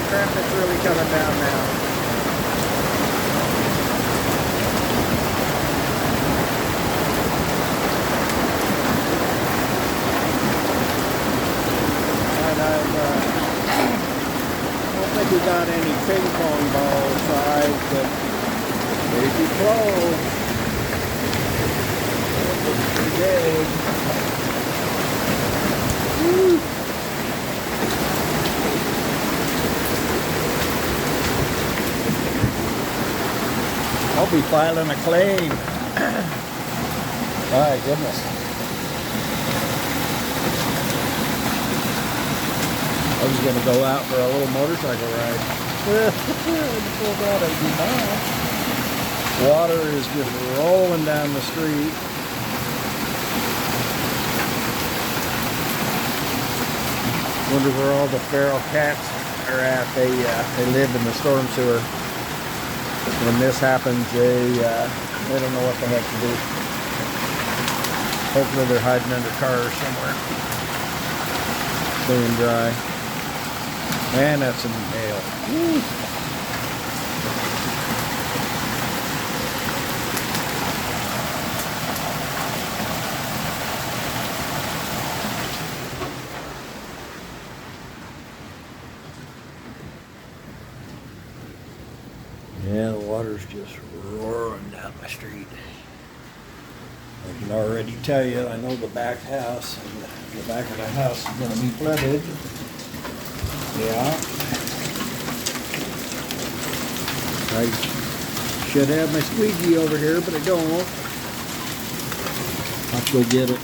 Traffic's really coming down now. And I don't think we got any ping pong ball size, but pretty close. Pretty big. Woo. I'll be filing a claim. My goodness. I was going to go out for a little motorcycle ride. Before that, I do not. Water is just rolling down the street. Wonder where all the feral cats are at. They live in the storm sewer. When this happens, they don't know what the heck to do. Hopefully they're hiding under cars somewhere, staying dry. Man, that's some hail. Woo. Yeah, the water's just roaring down my street. I can already tell you, I know the back house, and the back of the house is going to be flooded. Yeah. I should have my squeegee over here, but I don't. I'll go get it.